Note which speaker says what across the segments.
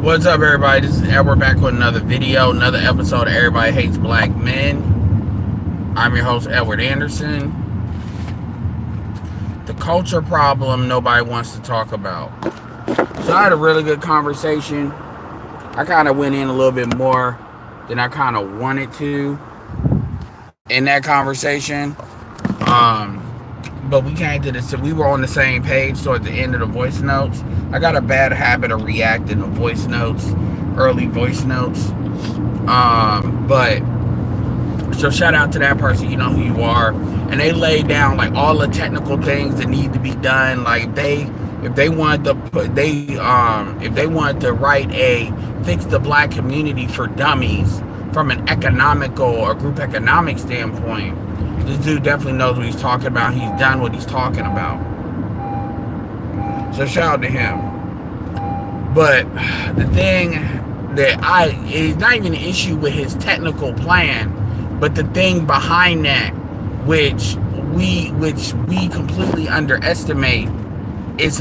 Speaker 1: What's up, everybody? This is Edward back with another video, another episode of Everybody Hates Black Men. I'm your host, Edward Anderson. The culture problem nobody wants to talk about. So I had a really good conversation. I kind of went in a little bit more than I kind of wanted to in that conversation. But we came to this, we were on the same page. So at the end of the voice notes, I got a bad habit of reacting to voice notes, early voice notes. But so shout out to that person, you know who you are. And they laid down like all the technical things that need to be done. Like if they wanted to write a fix the black community for dummies from an economical or group economic standpoint, this dude definitely knows what he's talking about. He's done what he's talking about. So shout out to him. But the thing that it's not even an issue with his technical plan, but the thing behind that, which we completely underestimate, is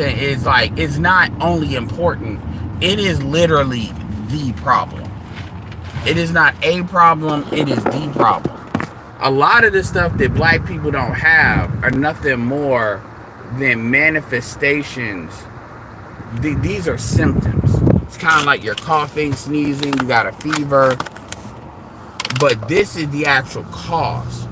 Speaker 1: not only important, it is literally the problem. It is not a problem, it is the problem. A lot of the stuff that black people don't have are nothing more than manifestations. These are symptoms. It's kind of like you're coughing, sneezing, you got a fever. But this is the actual cause.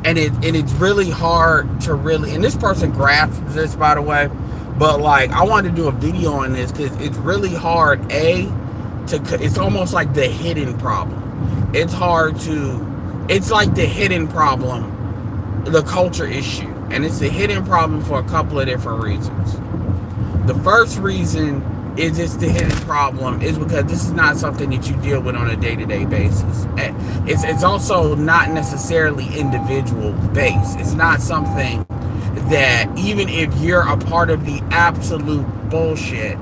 Speaker 1: And it's really hard to really, and this person grasps this, by the way, but like I wanted to do a video on this because it's really hard, it's almost like the hidden problem. It's like the hidden problem, the culture issue. And it's a hidden problem for a couple of different reasons. The first reason is it's the hidden problem is because this is not something that you deal with on a day-to-day basis. It's also not necessarily individual based. It's not something that even if you're a part of the absolute bullshit,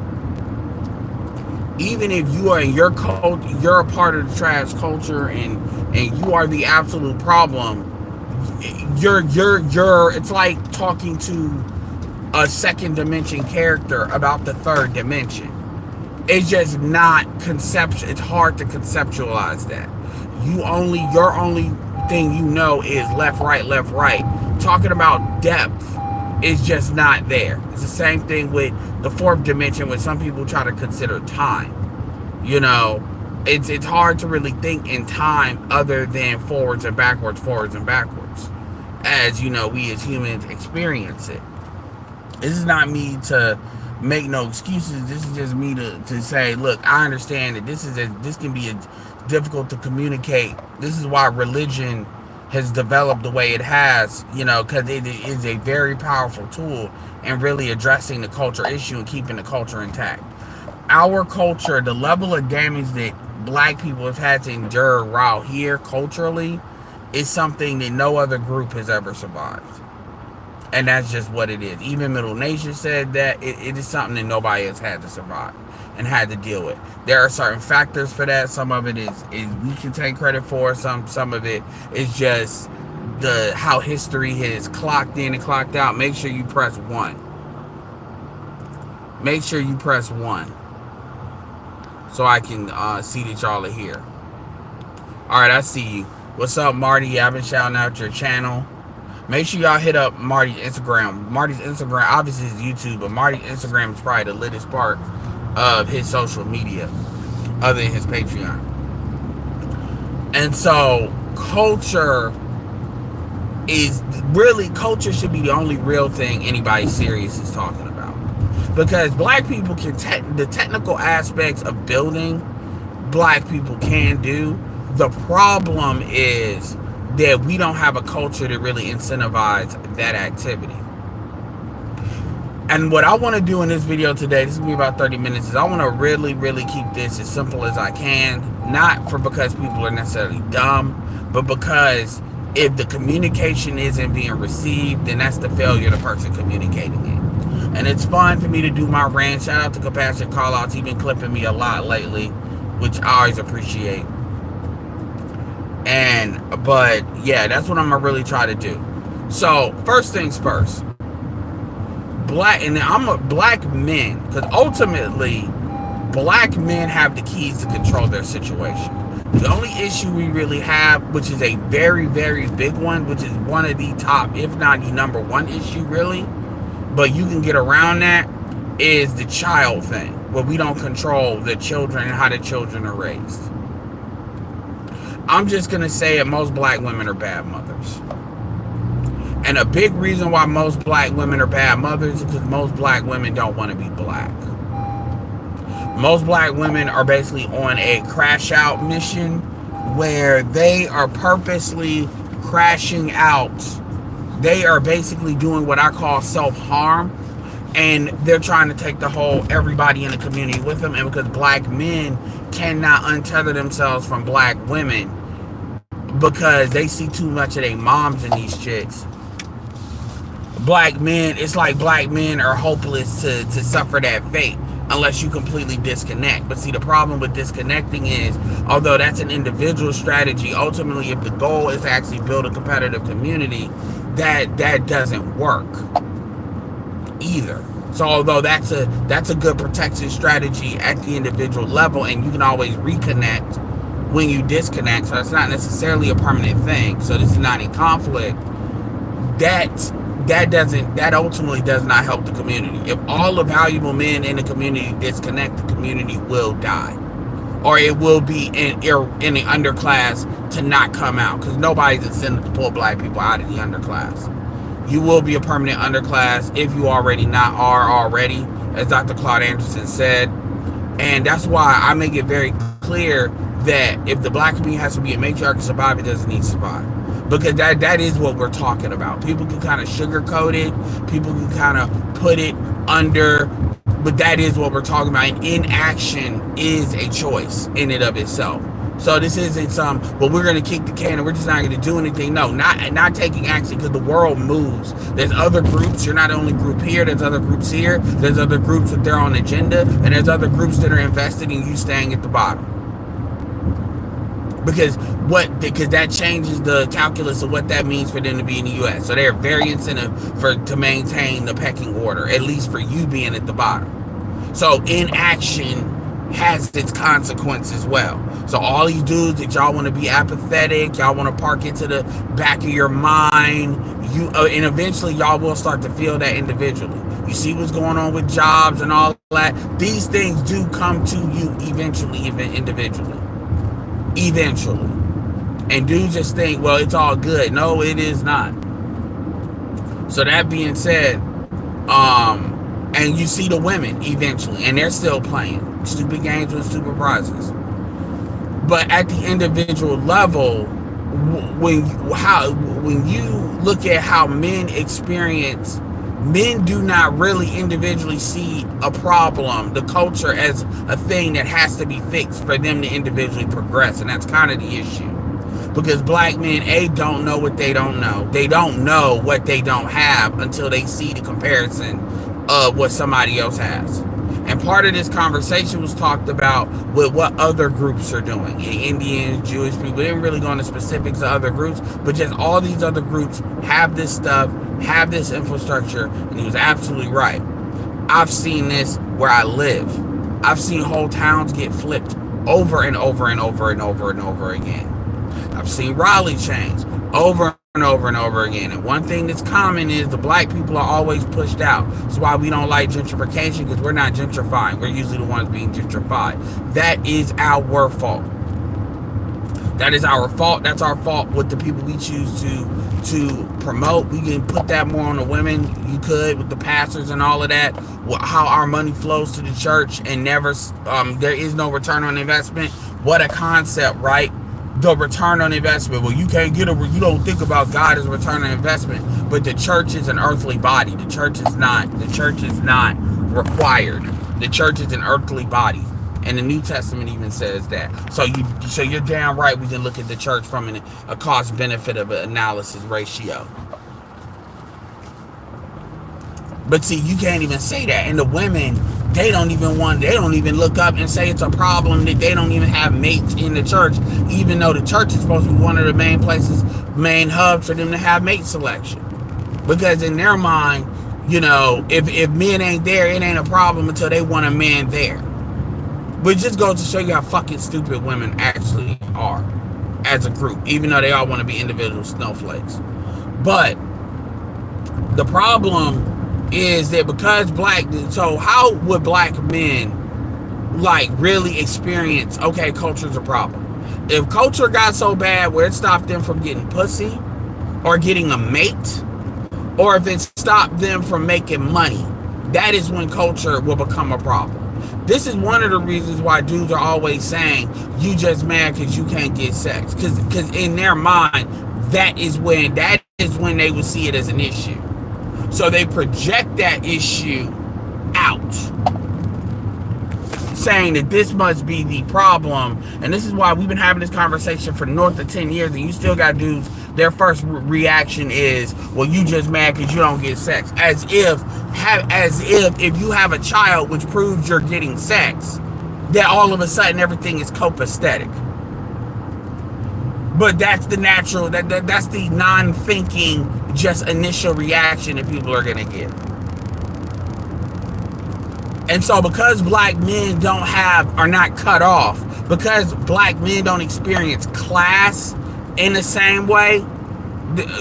Speaker 1: even if you are in your culture, you're a part of the trash culture, and you are the absolute problem. It's like talking to a second dimension character about the third dimension. It's just not conceptual. It's hard to conceptualize that. Your only thing you know is left, right, left, right. Talking about depth is just not there. It's the same thing with the fourth dimension when some people try to consider time. You know, it's hard to really think in time other than forwards and backwards, as you know, we as humans experience it. This is not me to make no excuses. This is just me to say, look, I understand that this can be difficult to communicate. This is why religion has developed the way it has, you know, because it is a very powerful tool in really addressing the culture issue and keeping the culture intact. Our culture, the level of damage that black people have had to endure out here culturally is something that no other group has ever survived. And that's just what it is. Even Middle Nation said that it is something that nobody has had to survive and had to deal with. There are certain factors for that. Some of it is we can take credit for. Some of it is just how history has clocked in and clocked out. Make sure you press 1. Make sure you press 1. So I can see that y'all are here. Alright, I see you. What's up, Marty? I've been shouting out your channel. Make sure y'all hit up Marty's Instagram. Marty's Instagram, obviously, is YouTube, but Marty's Instagram is probably the littest part of his social media, other than his Patreon. And so, culture should be the only real thing anybody serious is talking about. Because black people can, the technical aspects of building, black people can do. The problem is that we don't have a culture to really incentivize that activity. And what I want to do in this video today, this is going to be about 30 minutes, is I want to really, really keep this as simple as I can. Not because people are necessarily dumb, but because if the communication isn't being received, then that's the failure of the person communicating it. And it's fun for me to do my rant. Shout out to Compassion Callouts. He's been clipping me a lot lately, which I always appreciate. But yeah, that's what I'm gonna really try to do. So first things first, black men, because ultimately Black men have the keys to control their situation. The only issue we really have, which is a very, very big one, which is one of the top, if not the number one issue really, but you can get around that, is the child thing, where we don't control the children and how the children are raised. I'm just going to say it, most black women are bad mothers. And a big reason why most black women are bad mothers is because most black women don't want to be black. Most black women are basically on a crash out mission where they are purposely crashing out. They are basically doing what I call self-harm, and they're trying to take the whole everybody in the community with them. And because black men cannot untether themselves from black women because they see too much of their moms in these chicks, black men, it's like black men are hopeless to suffer that fate unless you completely disconnect. But see, the problem with disconnecting is, although that's an individual strategy, ultimately if the goal is to actually build a competitive community, that doesn't work either. So although that's a good protection strategy at the individual level, and you can always reconnect when you disconnect, so it's not necessarily a permanent thing, so this is not in conflict, that ultimately does not help the community. If all the valuable men in the community disconnect, the community will die, or it will be in the underclass to not come out, because nobody's incentive to pull black people out of the underclass. You will be a permanent underclass if you already are already, as Dr. Claude Anderson said. And that's why I make it very clear that if the black community has to be a matriarch to survive, it doesn't need to survive. Because that is what we're talking about. People can kind of sugarcoat it. People can kind of put it under. But that is what we're talking about. And inaction is a choice in and of itself. So this isn't well, we're going to kick the can and we're just not going to do anything. No, not taking action, because the world moves. There's other groups. You're not the only group here. There's other groups here. There's other groups with their own agenda. And there's other groups that are invested in you staying at the bottom. Because that changes the calculus of what that means for them to be in the U.S. So they're very incentive to maintain the pecking order, at least for you being at the bottom. So inaction has its consequence as well. So all these dudes that y'all want to be apathetic, y'all want to park it to the back of your mind, and eventually y'all will start to feel that individually. You see what's going on with jobs and all that. These things do come to you eventually, even individually. Eventually. And dudes just think, well, it's all good. No, it is not. So that being said, and you see the women eventually, and they're still playing stupid games with stupid prizes. But at the individual level, when you look at how men experience, men do not really individually see a problem, the culture, as a thing that has to be fixed for them to individually progress. And that's kind of the issue. Because black men, don't know what they don't know. They don't know what they don't have until they see the comparison of what somebody else has. And part of this conversation was talked about with what other groups are doing. Indians, Jewish people. We didn't really go into specifics of other groups, but just all these other groups have this stuff, have this infrastructure, and he was absolutely right. I've seen this where I live. I've seen whole towns get flipped over and over and over and over and over again. I've seen Raleigh change over and over and over again. And one thing that's common is the black people are always pushed out. That's why we don't like gentrification, because we're not gentrifying. We're usually the ones being gentrified. That is our fault. That is our fault. That's our fault with the people we choose to promote. We can put that more on the women. You could with the pastors and all of that. How our money flows to the church and never, there is no return on investment. What a concept, right? The return on investment. Well, you can't get you don't think about God as a return on investment, but the church is an earthly body. The church is not required. The church is an earthly body. And the New Testament even says that. So you're damn right we can look at the church from a cost benefit of an analysis ratio. But see, you can't even say that. And the women, they don't even look up and say it's a problem that they don't even have mates in the church, even though the church is supposed to be one of the main hubs for them to have mate selection. Because in their mind, if men ain't there, it ain't a problem until they want a man there. But it just goes to show you how fucking stupid women actually are as a group, even though they all want to be individual snowflakes. But the problem is that because so how would black men like really experience, okay, culture's a problem? If culture got so bad where it stopped them from getting pussy or getting a mate, or if it stopped them from making money, that is when culture will become a problem. This is one of the reasons why dudes are always saying, you just mad because you can't get sex. Because in their mind, that is when they would see it as an issue. So they project that issue out, saying that this must be the problem. And this is why we've been having this conversation for north of 10 years, and you still got dudes, their first reaction is, well, you just mad because you don't get sex. As if if you have a child which proves you're getting sex, that all of a sudden everything is copacetic. But that's the natural, that's the non-thinking, just initial reaction that people are going to get. And so because black men are not cut off, because black men don't experience class in the same way,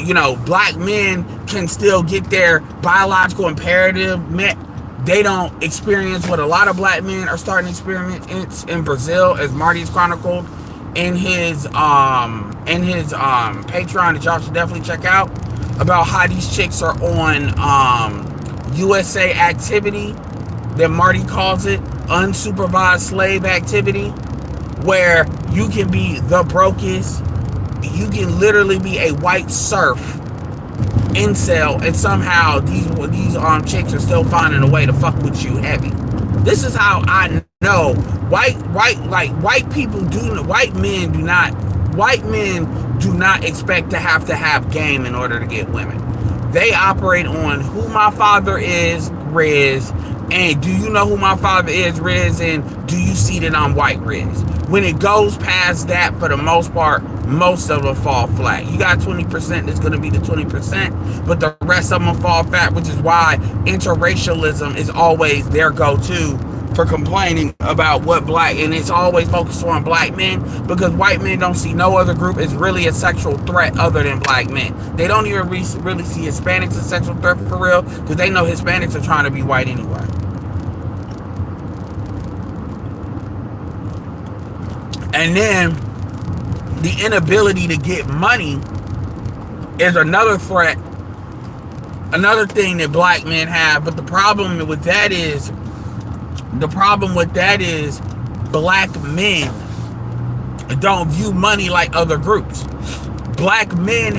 Speaker 1: you know, black men can still get their biological imperative met. They don't experience what a lot of black men are starting to experience in Brazil, as Marty's chronicled in his Patreon, that y'all should definitely check out, about how these chicks are on USA activity, that Marty calls it unsupervised slave activity, where you can be the brokest, you can literally be a white serf incel, and somehow these chicks are still finding a way to fuck with you heavy. This is how I know white men do not expect to have game in order to get women. They operate on who my father is, Riz, and do you know who my father is, Riz, and do you see that I'm white, Riz? When it goes past that, for the most part, most of them fall flat. You got 20% that's going to be the 20%, but the rest of them fall flat, which is why interracialism is always their go-to for complaining about what black, and it's always focused on black men, because white men don't see no other group as really a sexual threat other than black men. They don't even really see Hispanics as a sexual threat for real, because they know Hispanics are trying to be white anyway. And then the inability to get money is another threat, another thing that black men have. But the problem with that is black men don't view money like other groups. Black men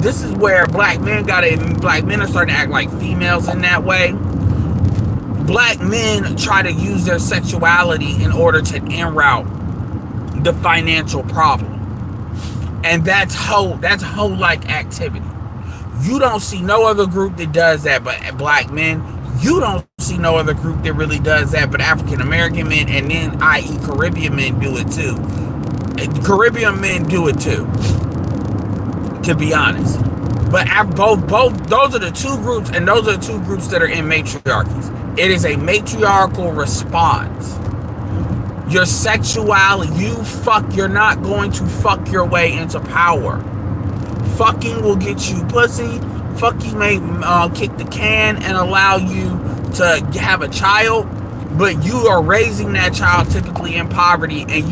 Speaker 1: this is where black men are starting to act like females in that way. Black men try to use their sexuality in order to en route the financial problem. And that's whole like activity. You don't see no other group that does that but black men. You don't see no other group that really does that but African American men, and then i.e. Caribbean men do it too. Caribbean men do it too, to be honest. But both those are the two groups, and those are the two groups that are in matriarchies. It is a matriarchal response. Your sexuality, you're not going to fuck your way into power. Fucking will get you pussy. Fucking may kick the can and allow you to have a child, but you are raising that child typically in poverty, and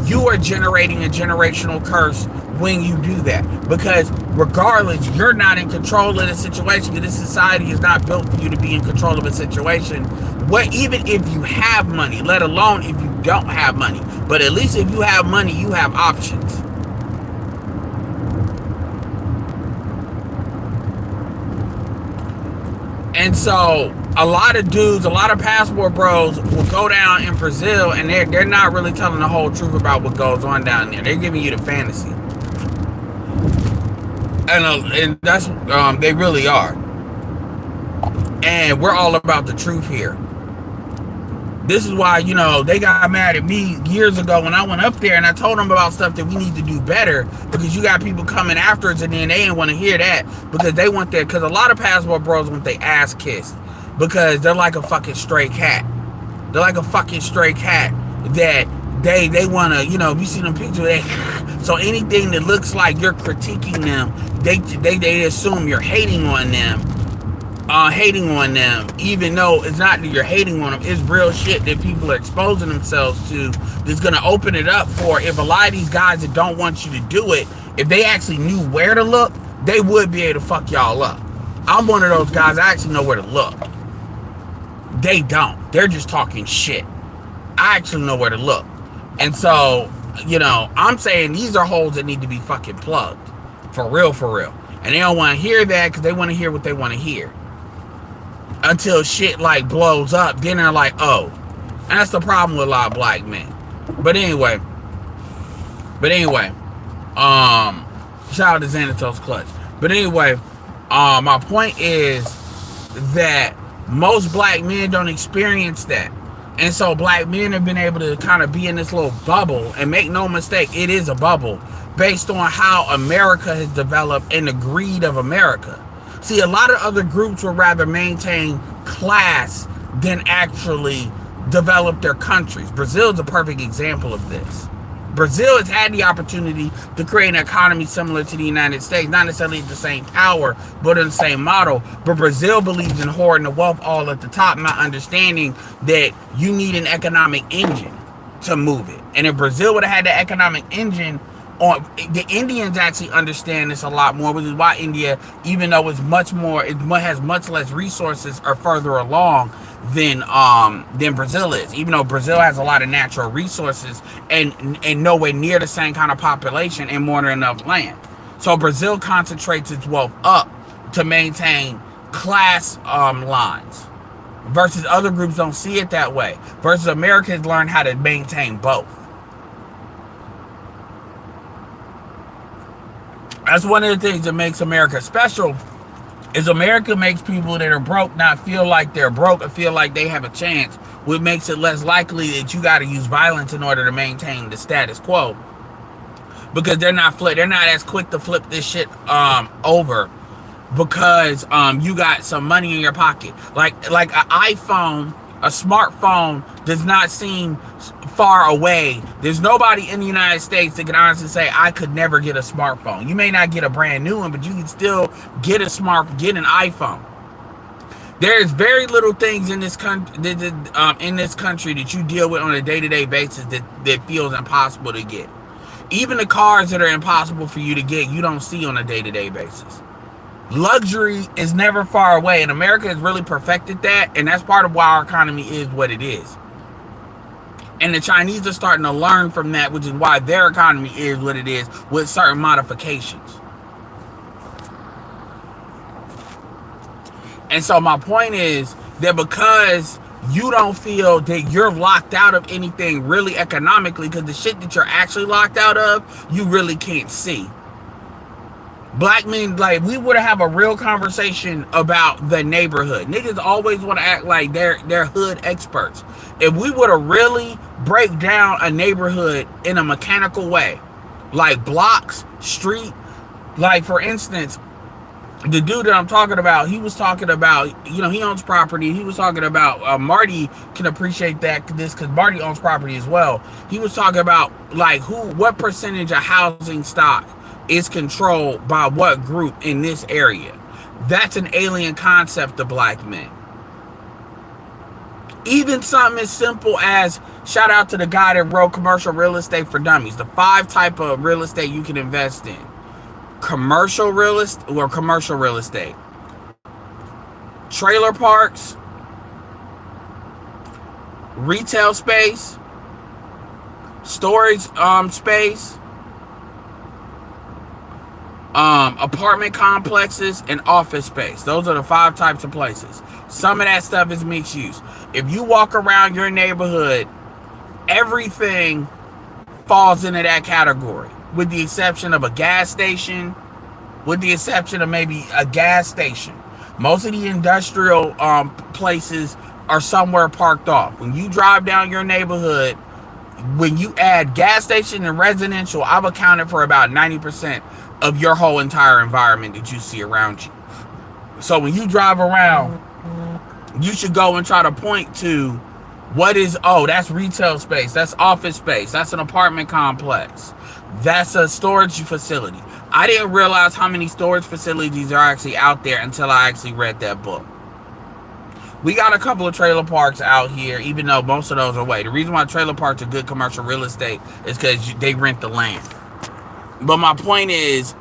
Speaker 1: you are generating a generational curse when you do that, because regardless, you're not in control of the situation, because this society is not built for you to be in control of a situation. Even if you have money, let alone if you don't have money, but at least if you have money, you have options. And so a lot of passport bros will go down in Brazil, and they're not really telling the whole truth about what goes on down there. They're giving you the fantasy, and that's they really are. And we're all about the truth here. This is why, they got mad at me years ago when I went up there and I told them about stuff that we need to do better, because you got people coming after us, and then they didn't want to hear that because they want because a lot of passport bros want their ass kissed because they're like a fucking stray cat. They're like a fucking stray cat that they want to, you see them pictures, so anything that looks like you're critiquing them, they assume you're hating on them, even though it's not that you're hating on them. It's real shit that people are exposing themselves to that's going to open it up for, if a lot of these guys that don't want you to do it, if they actually knew where to look, they would be able to fuck y'all up. I'm one of those guys, I actually know where to look. They don't. They're just talking shit. I actually know where to look. And so, I'm saying these are holes that need to be fucking plugged. For real, for real. And they don't want to hear that because they want to hear what they want to hear. Until shit like blows up, then they're like, oh. And that's the problem with a lot of black men. But anyway, shout out to Xanatos Clutch. But anyway, my point is that most black men don't experience that. And so black men have been able to kind of be in this little bubble, and make no mistake, it is a bubble based on how America has developed and the greed of America. See, a lot of other groups would rather maintain class than actually develop their countries. Brazil is a perfect example of this. Brazil has had the opportunity to create an economy similar to the United States, not necessarily the same power, but in the same model. But Brazil believes in hoarding the wealth all at the top, not understanding that you need an economic engine to move it. And if Brazil would have had the economic engine, the Indians actually understand this a lot more, which is why India, even though it has much less resources, are further along than Brazil is. Even though Brazil has a lot of natural resources and nowhere near the same kind of population and more than enough land. So Brazil concentrates its wealth up to maintain class lines, versus other groups don't see it that way. Versus America has learned how to maintain both. That's one of the things that makes America special, is America makes people that are broke not feel like they're broke or feel like they have a chance, which makes it less likely that you got to use violence in order to maintain the status quo, because they're not as quick to flip this shit over, because you got some money in your pocket. Like an iPhone, a smartphone does not seem far away. There's nobody in the United States that can honestly say, I could never get a smartphone. You may not get a brand new one, but you can still get an iPhone. There's very little things in this country that you deal with on a day-to-day basis that feels impossible to get. Even the cars that are impossible for you to get, you don't see on a day-to-day basis. Luxury is never far away, and America has really perfected that, and that's part of why our economy is what it is. And the Chinese are starting to learn from that, which is why their economy is what it is, with certain modifications. And so my point is that because you don't feel that you're locked out of anything really economically, because the shit that you're actually locked out of, you really can't see. Black men, like, we would have a real conversation about the neighborhood. Niggas always want to act like they're hood experts. If we were to really break down a neighborhood in a mechanical way, like blocks, street, like for instance, the dude that I'm talking about, he was talking about, he owns property. He was talking about, Marty can appreciate this because Marty owns property as well. He was talking about like what percentage of housing stock is controlled by what group in this area. That's an alien concept to black men. Even something as simple as, shout out to the guy that wrote Commercial Real Estate for Dummies, the 5 type of real estate you can invest in. Commercial real estate, trailer parks, retail space, storage space, apartment complexes, and office space. Those are the 5 types of places. Some of that stuff is mixed use. If you walk around your neighborhood, everything falls into that category, with the exception of a gas station, with the exception of maybe a gas station. Most of the industrial places are somewhere parked off. When you drive down your neighborhood, when you add gas station and residential, I've accounted for about 90% of your whole entire environment that you see around you. So when you drive around, you should go and try to point to What is, oh, that's retail space. That's office space. That's an apartment complex. That's a storage facility. I didn't realize how many storage facilities are actually out there until I actually read that book. We got a couple of trailer parks out here, even though most of those are away. The reason why trailer parks are good commercial real estate is because they rent the land. But my point is,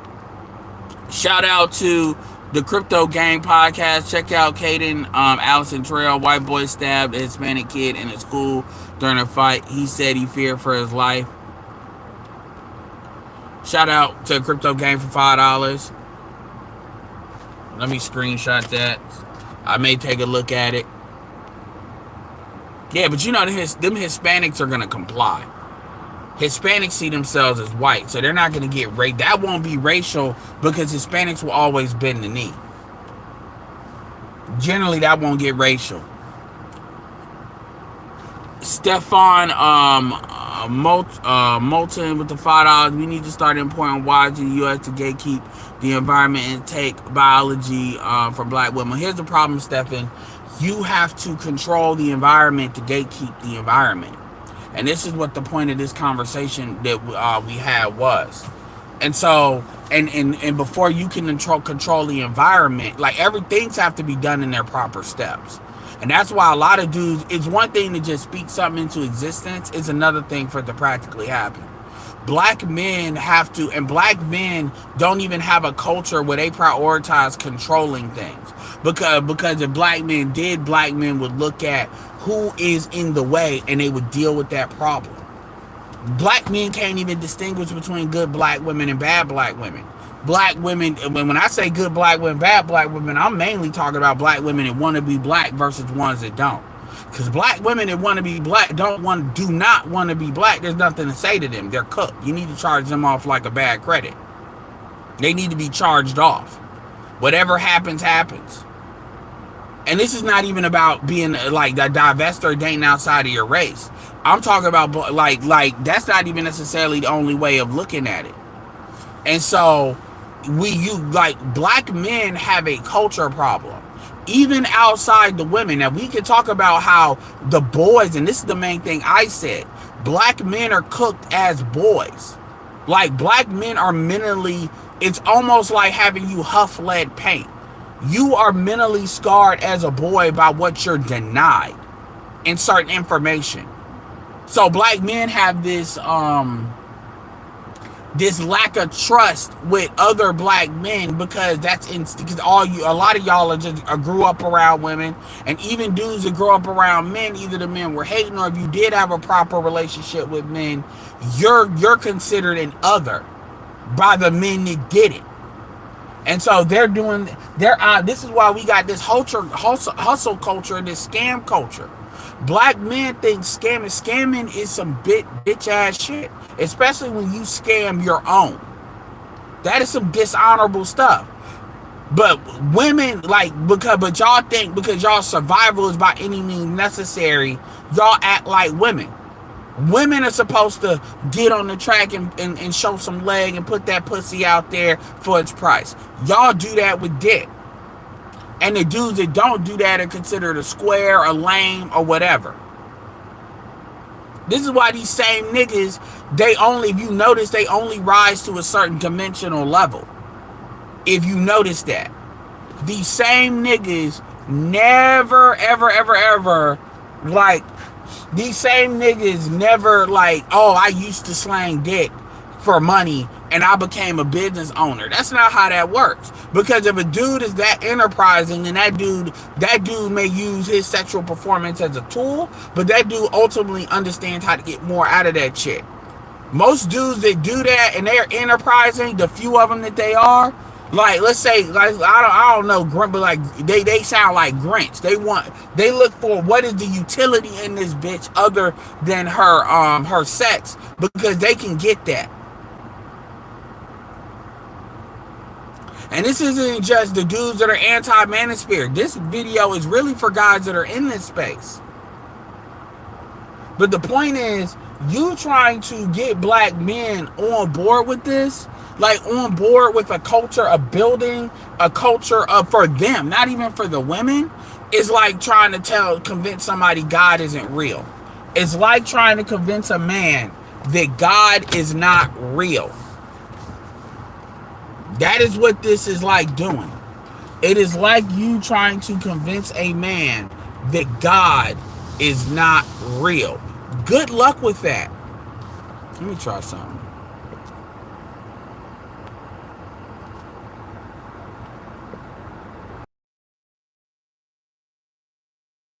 Speaker 1: shout out to the Crypto Gang podcast. Check out Caden Allison Trail. White boy stabbed a Hispanic kid in a school during a fight. He said he feared for his life. Shout out to Crypto Gang for $5. Let me screenshot that. I may take a look at it. Yeah, but you know, them Hispanics are going to comply. Hispanics see themselves as white, so they're not going to get raped. That won't be racial because Hispanics will always bend the knee. Generally, that won't get racial. Stefan Moulton with the $5. We need to start importing wives to the U.S. to gatekeep the environment and take biology for black women. Here's the problem, Stefan. You have to control the environment to gatekeep the environment. And this is what the point of this conversation that we had was. And so, and before you can control the environment, like everything's have to be done in their proper steps. And that's why a lot of dudes, it's one thing to just speak something into existence. It's another thing for it to practically happen. Black men have to, and black men don't even have a culture where they prioritize controlling things. Because if black men did, black men would look at who is in the way and they would deal with that problem. Black men can't even distinguish between good black women and bad black women. Black women, when I say good black women, bad black women, I'm mainly talking about black women that want to be black versus ones that don't. Because black women that want to be black do not want to be black. There's nothing to say to them. They're cooked. You need to charge them off like a bad credit. They need to be charged off. Whatever happens, happens. And this is not even about being like a divest or dating outside of your race. I'm talking about like that's not even necessarily the only way of looking at it. And so black men have a culture problem, even outside the women. Now we can talk about how the boys, and this is the main thing I said, black men are cooked as boys. Like black men are mentally, it's almost like having you huff lead paint. You are mentally scarred as a boy by what you're denied in certain information. So black men have this lack of trust with other black men because because a lot of y'all grew up around women, and even dudes that grow up around men, either the men were hating, or if you did have a proper relationship with men, you're considered an other by the men that did it. And so this is why we got this hustle culture and this scam culture. Black men think scamming is some bitch ass shit, especially when you scam your own. That is some dishonorable stuff. But women, but y'all think because y'all survival is by any means necessary, y'all act like women. Women are supposed to get on the track and show some leg and put that pussy out there for its price. Y'all do that with dick. And the dudes that don't do that are considered a square, a lame, or whatever. This is why these same niggas, if you notice, they only rise to a certain dimensional level. If you notice that. These same niggas never, ever, ever, ever, these same niggas never oh, I used to slang dick for money and I became a business owner. That's not how that works. Because if a dude is that enterprising, then that dude may use his sexual performance as a tool, but that dude ultimately understands how to get more out of that shit. Most dudes that do that and they're enterprising, the few of them that they are, let's say, I don't know, but they sound like Grinch. They look for what is the utility in this bitch other than her sex, because they can get that. And this isn't just the dudes that are anti-manosphere. This video is really for guys that are in this space. But the point is, you trying to get black men on board with this, on board with a culture of building a culture of for them, not even for the women, It's like trying to convince somebody God isn't real. It's like trying to convince a man that God is not real. That is what this is like doing. It is like you trying to convince a man that God is not real. Good luck with that. Let me try something.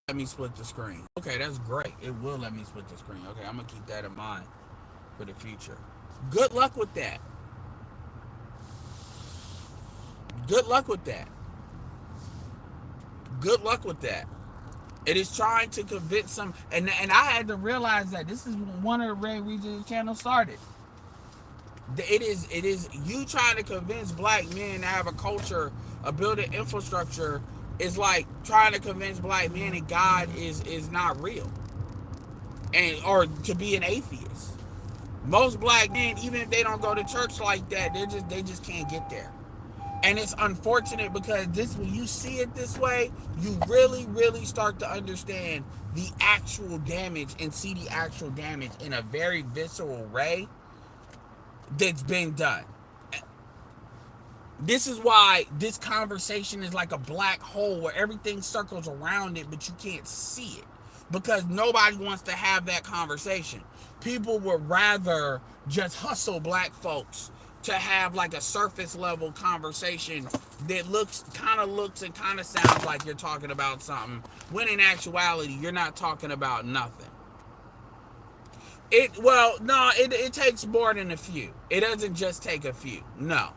Speaker 1: Let me split the screen. Okay, that's great. It will let me split the screen. Okay, I'm going to keep that in mind for the future. Good luck with that. Good luck with that. Good luck with that. It is trying to convince some, and I had to realize that this is one of the Red Region channel started. It is you trying to convince black men to have a culture, a building infrastructure, is like trying to convince black men that God is not real, and or to be an atheist. Most black men, even if they don't go to church like that, they just can't get there. And it's unfortunate because this, when you see it this way, you really, really start to understand the actual damage and see the actual damage in a very visceral way that's been done. This is why this conversation is like a black hole where everything circles around it, but you can't see it because nobody wants to have that conversation. People would rather just hustle black folks to have like a surface level conversation that looks and kind of sounds like you're talking about something, when in actuality you're not talking about nothing. It takes more than a few. It doesn't just take a few. No.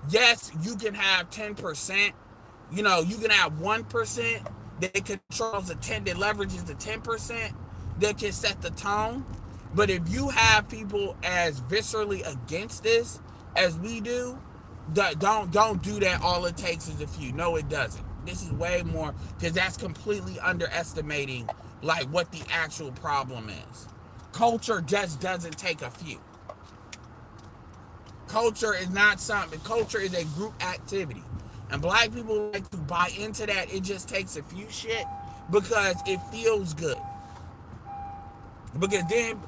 Speaker 1: Yes, you can have 10%. You know, you can have 1% that controls the 10, that leverages the 10%, that can set the tone. But if you have people as viscerally against this as we do, don't do that. All it takes is a few. No, it doesn't. This is way more, because that's completely underestimating like what the actual problem is. Culture just doesn't take a few. Culture is not something. Culture is a group activity, and black people like to buy into that. It just takes a few shit because it feels good. Because then,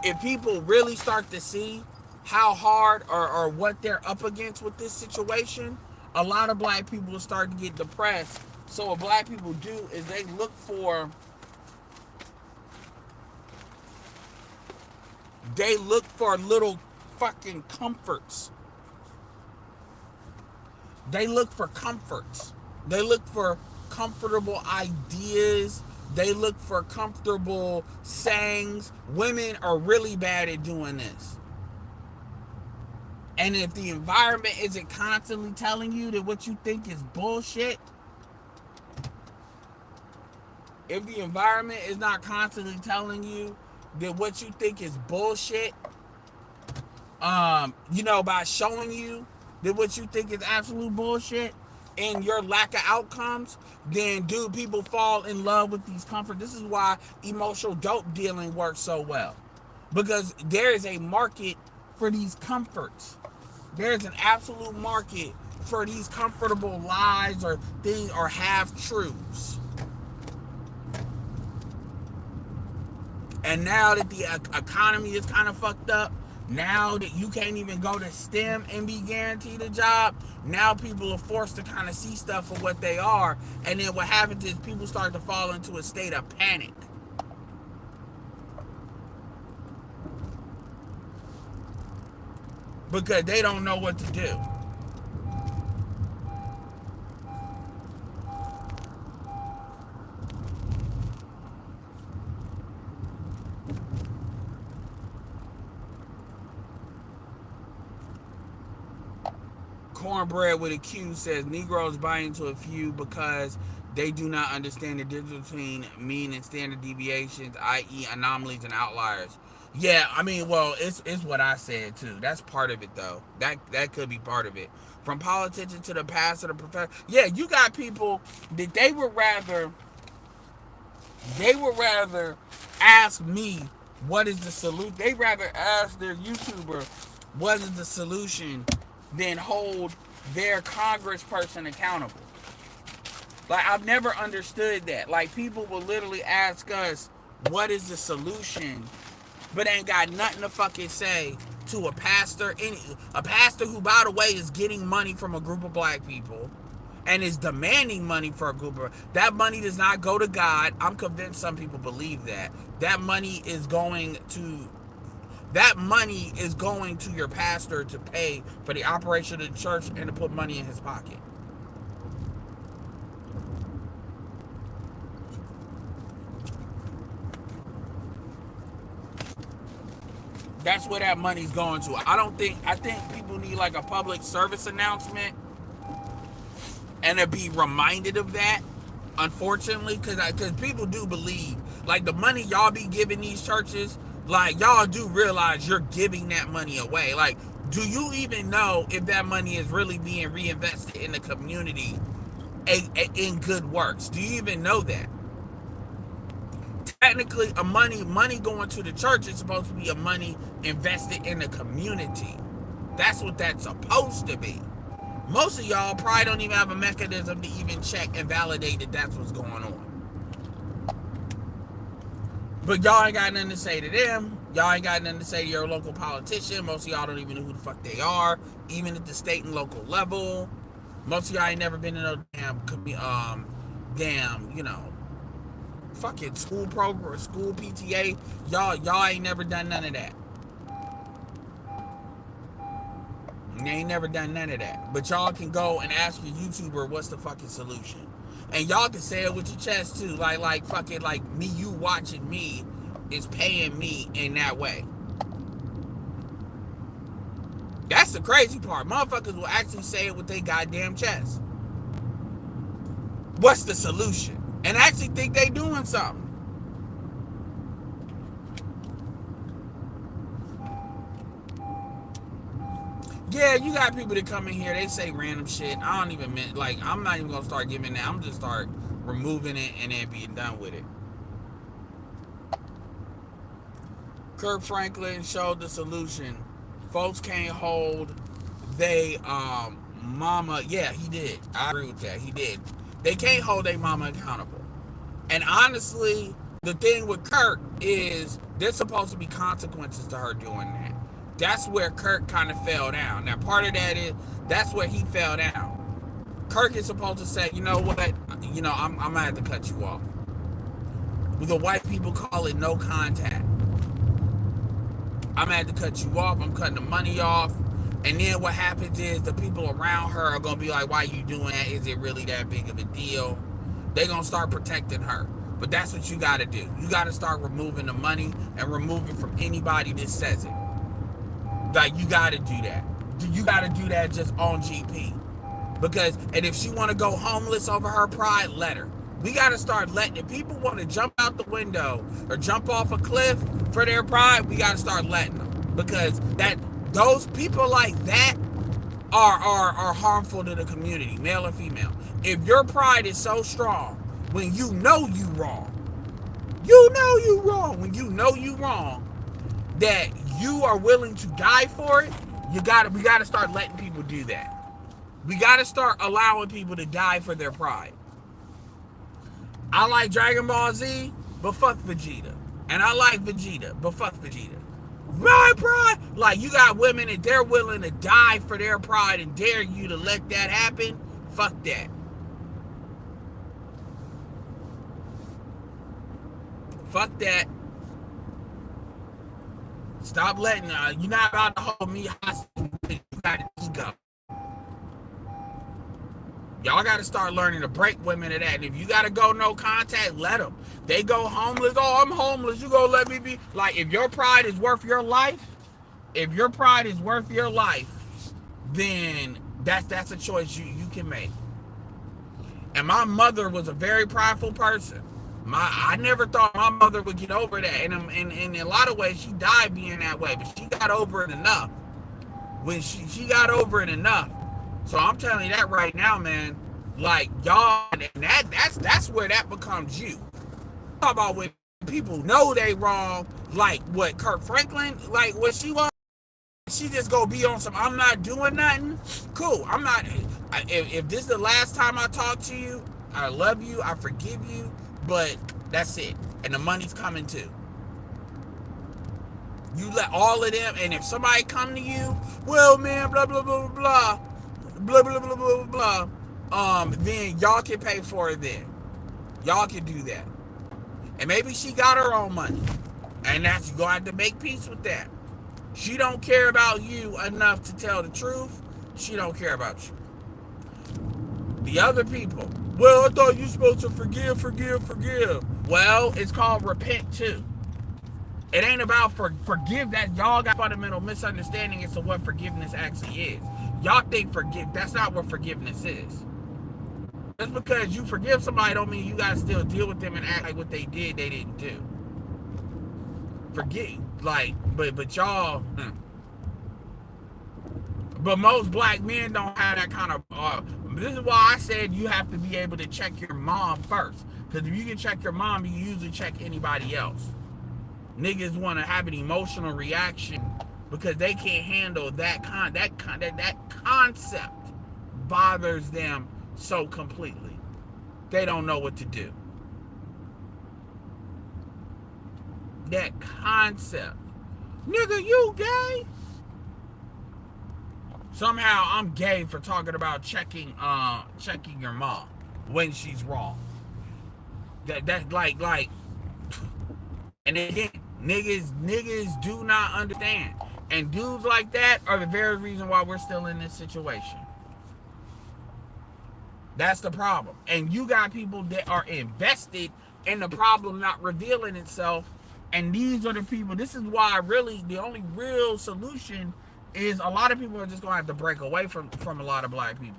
Speaker 1: if people really start to see how hard or what they're up against with this situation, a lot of black people will start to get depressed. So what black people do is they look for little fucking comforts. They look for comforts. They look for comfortable ideas. They look for comfortable sayings. Women are really bad at doing this. And if the environment isn't constantly telling you that what you think is bullshit, if the environment is not constantly telling you that what you think is bullshit, by showing you that what you think is absolute bullshit and your lack of outcomes, then people fall in love with these comfort. This is why emotional dope dealing works so well, because there is a market for these comforts. There's an absolute market for these comfortable lies or things or half truths. And now that the economy is kind of fucked up, now that you can't even go to STEM and be guaranteed a job, now people are forced to kind of see stuff for what they are. And then what happens is people start to fall into a state of panic. Because they don't know what to do. Cornbread with a Q says Negroes buy into a few because they do not understand the difference between mean and standard deviations, i.e. anomalies and outliers. Yeah, I mean, well, it's what I said too. That's part of it though. That could be part of it. From politicians to the pastor to the professor. Yeah, you got people that they would rather ask me what is the solution. They'd rather ask their YouTuber what is the solution than hold their congressperson accountable. Like, I've never understood that. Like, people will literally ask us, what is the solution? But ain't got nothing to fucking say to a pastor who, by the way, is getting money from a group of black people and is demanding money for a group of, that money does not go to God. I'm convinced some people believe that. That money is going to your pastor to pay for the operation of the church and to put money in his pocket. That's where that money's going to. I think people need like a public service announcement and to be reminded of that, unfortunately, because people do believe, like, the money y'all be giving these churches, like, y'all do realize you're giving that money away. Like, do you even know if that money is really being reinvested in the community in good works? Do you even know that? Technically, money going to the church is supposed to be a money invested in the community. That's what that's supposed to be. Most of y'all probably don't even have a mechanism to even check and validate that that's what's going on. But y'all ain't got nothing to say to them. Y'all ain't got nothing to say to your local politician. Most of y'all don't even know who the fuck they are, even at the state and local level. Most of y'all ain't never been in no fucking school program, school PTA. Y'all ain't never done none of that. They ain't never done none of that. But y'all can go and ask your YouTuber what's the fucking solution. And y'all can say it with your chest too. Like fucking, like, me, you watching me is paying me in that way. That's the crazy part. Motherfuckers will actually say it with their goddamn chest. What's the solution? And actually think they doing something. Yeah, you got people that come in here, they say random shit. I don't even mean, like, I'm not even gonna start giving that. I'm just start removing it and then being done with it. Kirk Franklin showed the solution. Folks can't hold they mama. Yeah, he did. I agree with that. He did. They can't hold their mama accountable. And honestly, the thing with Kirk is there's supposed to be consequences to her doing that. That's where Kirk kind of fell down. Now, part of that is that's where he fell down. Kirk is supposed to say, you know what, I'm gonna have to cut you off. The white people call it no contact. I'm gonna have to cut you off. I'm cutting the money off. And then what happens is the people around her are gonna be like, why are you doing that? Is it really that big of a deal? They're gonna start protecting her. But that's what you gotta do. You gotta start removing the money and removing from anybody that says it. Like, you gotta do that. You gotta do that just on GP. Because, and if she wanna go homeless over her pride, let her. We gotta start letting, if people wanna jump out the window or jump off a cliff for their pride, we gotta start letting them. Because those people like that are harmful to the community, male or female. If your pride is so strong, when you know you wrong, when you know you wrong, that you are willing to die for it, we gotta start letting people do that. We gotta start allowing people to die for their pride. I like Dragon Ball Z, but fuck Vegeta. And I like Vegeta, but fuck Vegeta. My pride, like, you got women and they're willing to die for their pride and dare you to let that happen. Fuck that. Fuck that. Stop letting you're not about to hold me hostage. You got an ego. Y'all got to start learning to break women of that. And if you got to go no contact, let them. They go homeless. Oh, I'm homeless. You gonna let me be? Like, if your pride is worth your life, then that's a choice you can make. And my mother was a very prideful person. I never thought my mother would get over that. And in a lot of ways, she died being that way. But she got over it enough. When she got over it enough. So I'm telling you that right now, man. Like, y'all, and that's where that becomes you. Talk about when people know they wrong, like what Kirk Franklin, like what she was. She just go be on some, I'm not doing nothing. Cool. I'm not. If this is the last time I talk to you, I love you, I forgive you, but that's it. And the money's coming too. You let all of them, and if somebody come to you, well, man, blah blah blah blah blah blah blah blah blah then y'all can pay for it. Then y'all can do that, and maybe she got her own money, and that's you gonna have to make peace with that. She don't care about you enough to tell the truth. She don't care about you. The other people, well, I thought you supposed to forgive, forgive, forgive. Well, it's called repent too. It ain't about forgive. That y'all got fundamental misunderstanding as to what forgiveness actually is. Y'all think forgive. That's not what forgiveness is. Just because you forgive somebody don't mean you gotta still deal with them and act like what they did they didn't do. Forgive, like, but y'all. But most black men don't have that kind of. This is why I said you have to be able to check your mom first. Because if you can check your mom, you can usually check anybody else. Niggas want to have an emotional reaction because they can't handle that concept bothers them so completely. They don't know what to do. That concept, nigga, you gay? Somehow I'm gay for talking about checking your mom when she's wrong. That like and again, niggas do not understand. And dudes like that are the very reason why we're still in this situation. That's the problem. And you got people that are invested in the problem not revealing itself. And these are the people. This is why really the only real solution is a lot of people are just going to have to break away from a lot of black people.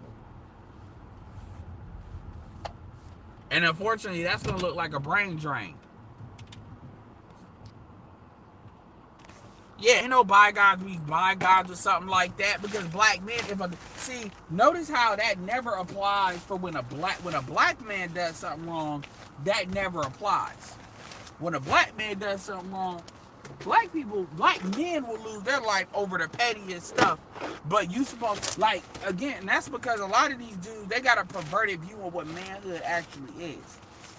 Speaker 1: And unfortunately, that's going to look like a brain drain. Yeah, ain't no bygones be bygones or something like that because black men. See, notice how that never applies for when a black man does something wrong. That never applies. When a black man does something wrong, black men will lose their life over the pettiest stuff. But you supposed again, that's because a lot of these dudes they got a perverted view of what manhood actually is.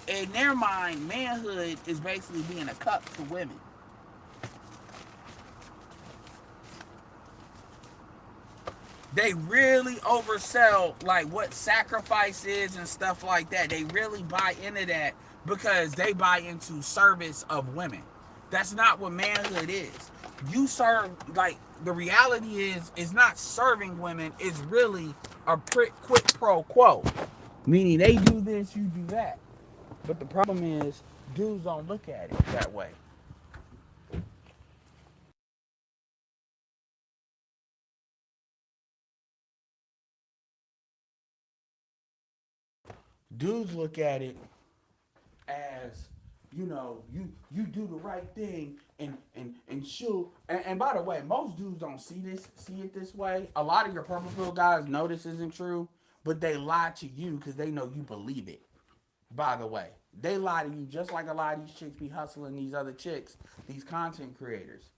Speaker 1: In their mind, manhood is basically being a cup to women. They really oversell like what sacrifice is and stuff like that. They really buy into that because they buy into service of women. That's not what manhood is. You serve like the reality is it's not serving women. It's really a quid pro quo, meaning they do this, you do that. But the problem is dudes don't look at it that way. Dudes look at it as you do the right thing and she'll and by the way, most dudes don't see it this way. A lot of your purple pill guys know this isn't true, but they lie to you because they know you believe it. By the way, they lie to you just like a lot of these chicks be hustling these other chicks, these content creators.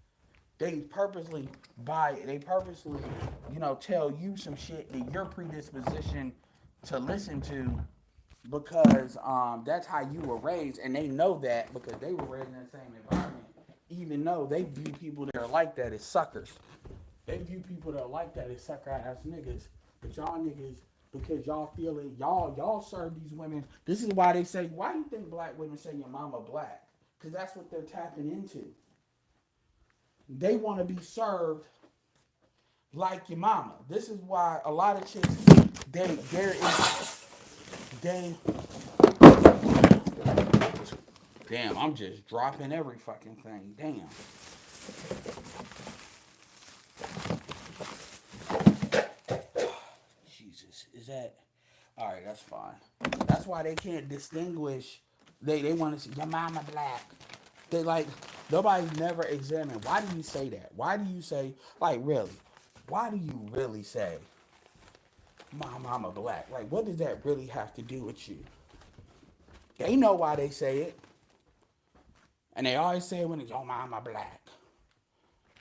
Speaker 1: They purposely tell you some shit that you're predispositioned to listen to because that's how you were raised, and they know that because they were raised in that same environment. Even though they view people that are like that as suckers, they view people that are like that as sucker ass niggas. But y'all niggas, because y'all feel it, y'all serve these women. This is why they say, why do you think black women say your mama black? Because that's what they're tapping into. They want to be served like your mama. This is why a lot of chicks they damn, I'm just dropping every fucking thing. Damn. Jesus, is that all right? That's fine. That's why they can't distinguish. They want to see your mama black. They like nobody's never examined. Why do you say that? Why do you say like really? Why do you really say my mama black? Like what does that really have to do with you? They know why they say it, and they always say it when it's your mama black.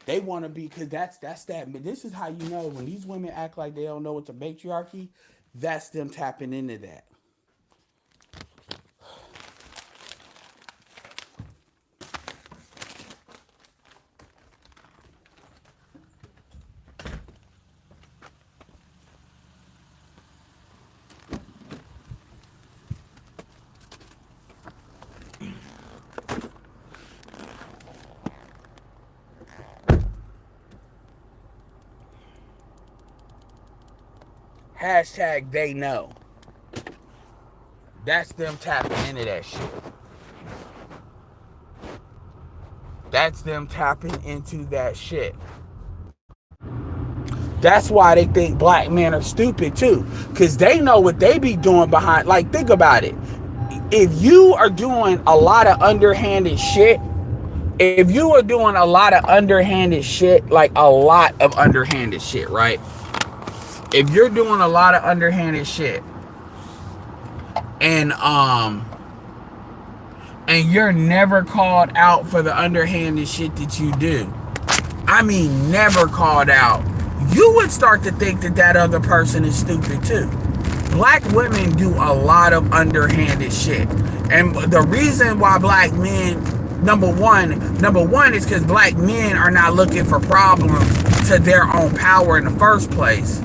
Speaker 1: They want to be because that's that. This is how you know when these women act like they don't know what's a matriarchy. That's them tapping into that. Hashtag they know. That's them tapping into that shit. That's them tapping into that shit. That's why they think black men are stupid too. Because they know what they be doing behind. Like, think about it. If you are doing a lot of underhanded shit, if you are doing a lot of underhanded shit, like a lot of underhanded shit, right? If you're doing a lot of underhanded shit, and you're never called out for the underhanded shit that you do, I mean never called out, you would start to think that that other person is stupid too. Black women do a lot of underhanded shit. And the reason why black men, number one is because black men are not looking for problems to their own power in the first place,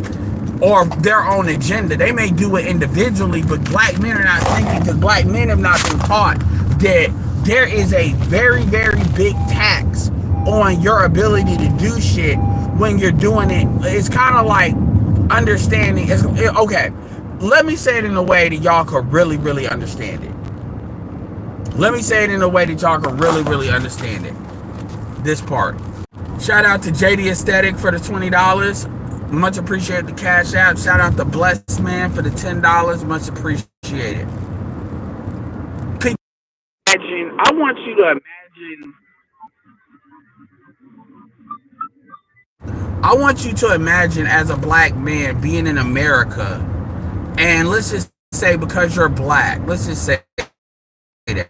Speaker 1: or their own agenda. They may do it individually, but black men are not thinking, because black men have not been taught that there is a very, very big tax on your ability to do shit when you're doing it. It's kind of like understanding. Okay, let me say it in a way that y'all could really, really understand it. Let me say it in a way that y'all can really, really understand it. This part. Shout out to JD Aesthetic for the $20. Much appreciate the cash out. Shout out to Blessed Man for the $10. Much appreciated. Imagine, I want you to imagine as a black man being in America, and let's just say because you're black, let's just say that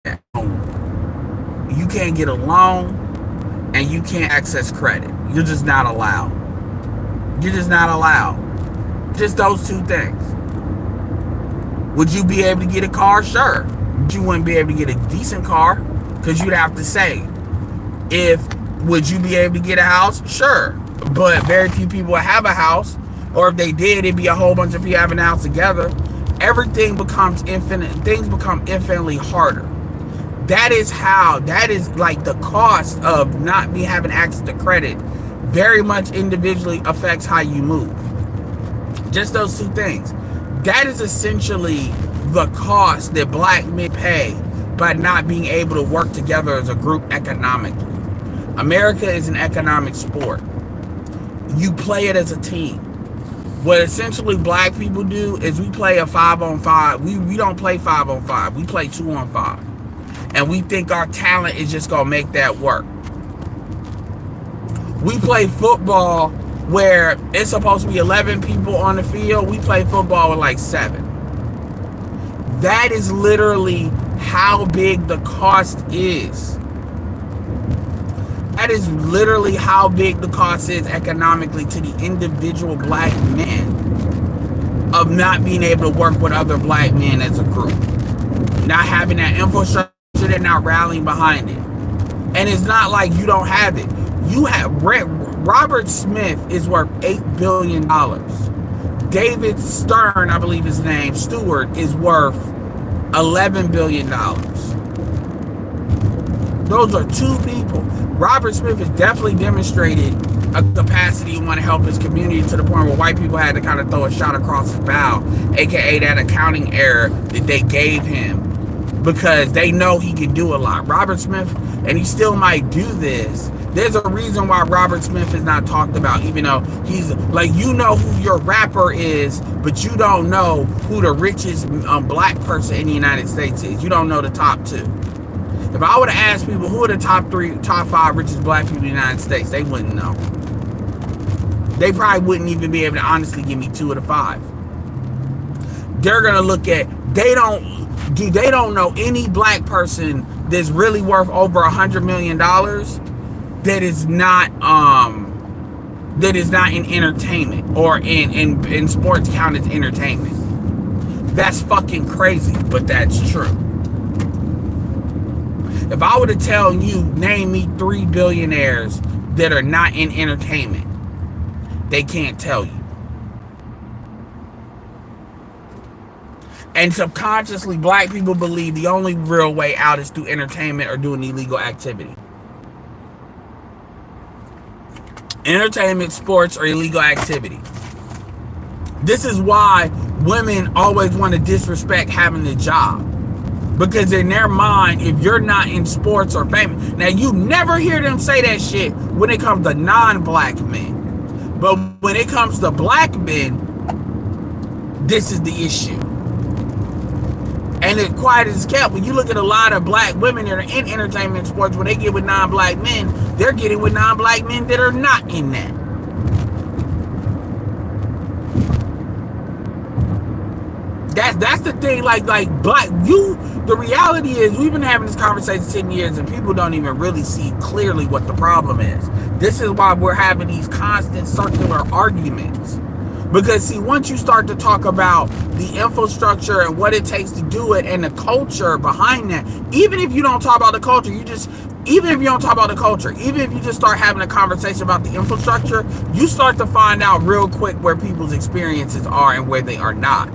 Speaker 1: you can't get a loan and you can't access credit. You're just not allowed. You're just not allowed. Just those two things. Would you be able to get a car? Sure. But you wouldn't be able to get a decent car because you'd have to save. Would you be able to get a house? Sure. But very few people have a house. Or if they did, it'd be a whole bunch of people having a house together. Everything becomes infinite. Things become infinitely harder. That is like the cost of not me having access to credit very much individually affects how you move. Just those two things. That is essentially the cost that black men pay by not being able to work together as a group economically. America is an economic sport. You play it as a team. What essentially black people do is we play a 5-on-5. We don't play 5-on-5. We play 2-on-5. And we think our talent is just going to make that work. We play football where it's supposed to be 11 people on the field. We play football with like 7. That is literally how big the cost is. That is literally how big the cost is economically to the individual black men of not being able to work with other black men as a group. Not having that infrastructure, they're not rallying behind it. And it's not like you don't have it. You have Robert Smith is worth $8 billion. David Stern, I believe his name, Stewart, is worth $11 billion. Those are two people. Robert Smith has definitely demonstrated a capacity to want to help his community to the point where white people had to kind of throw a shot across his bow, aka that accounting error that they gave him, because they know he can do a lot. Robert Smith, and he still might do this. There's a reason why Robert Smith is not talked about, even though he's like, you know who your rapper is, but you don't know who the richest black person in the United States is. You don't know the top 2. If I would have asked people who are the top 5 richest black people in the United States, they wouldn't know. They probably wouldn't even be able to honestly give me 2 of the 5. They're gonna look at, they don't know any black person that's really worth over $100 million that is not in entertainment or in sports count as entertainment. That's fucking crazy, but that's true. If I were to tell you, name me 3 billionaires that are not in entertainment, they can't tell you. And subconsciously, black people believe the only real way out is through entertainment or doing illegal activity. entertainment, sports, or illegal activity. This is why women always want to disrespect having a job. Because in their mind, if you're not in sports or famous, now you never hear them say that shit when it comes to non-black men. But when it comes to black men, this is the issue. And it's quiet as kept. When you look at a lot of black women that are in entertainment sports, when they get with non-black men, they're getting with non-black men that are not in that. That's the thing. Like black, the reality is we've been having this conversation 10 years and people don't even really see clearly what the problem is. This is why we're having these constant circular arguments. Because see, once you start to talk about the infrastructure and what it takes to do it and the culture behind that, even if you don't talk about the culture, even if you just start having a conversation about the infrastructure, you start to find out real quick where people's experiences are and where they are not.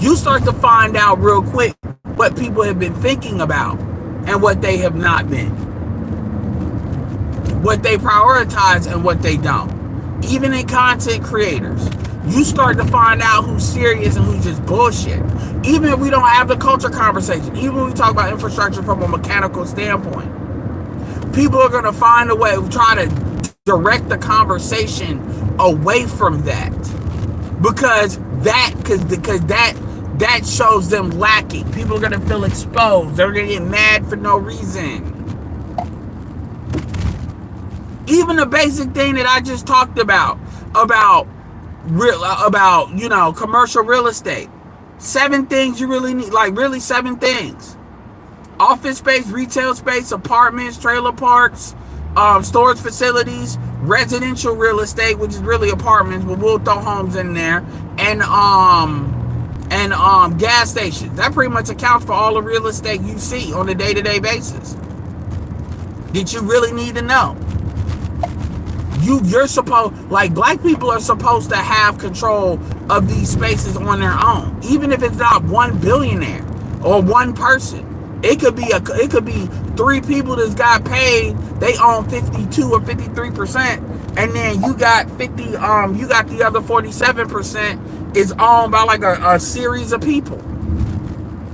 Speaker 1: You start to find out real quick what people have been thinking about and what they have not been. What they prioritize and what they don't. Even in content creators, you start to find out who's serious and who's just bullshit. Even if we don't have the culture conversation, even when we talk about infrastructure from a mechanical standpoint, people are going to find a way to try to direct the conversation away from that. Because that shows them lacking. People are going to feel exposed. They're going to get mad for no reason. Even the basic thing that I just talked about commercial real estate. 7 things you really need, like really 7 things. Office space, retail space, apartments, trailer parks, storage facilities, residential real estate, which is really apartments, but we'll throw homes in there, and gas stations. That pretty much accounts for all the real estate you see on a day-to-day basis that you really need to know. You're supposed, like, black people are supposed to have control of these spaces on their own, even if it's not one billionaire or one person. It could be 3 people that's got paid. They own 52 or 53%, and then you got 50. You got the other 47% is owned by like a series of people.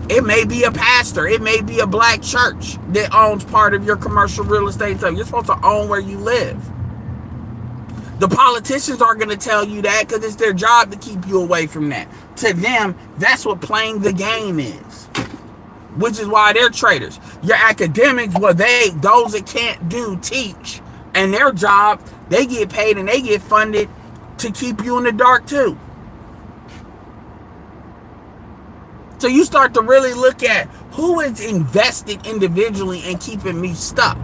Speaker 1: It may be a pastor. It may be a black church that owns part of your commercial real estate. So you're supposed to own where you live. The politicians aren't going to tell you that because it's their job to keep you away from that. To them, that's what playing the game is. Which is why they're traitors. Your academics, those that can't teach. And their job, they get paid and they get funded to keep you in the dark too. So you start to really look at who is invested individually in keeping me stuck.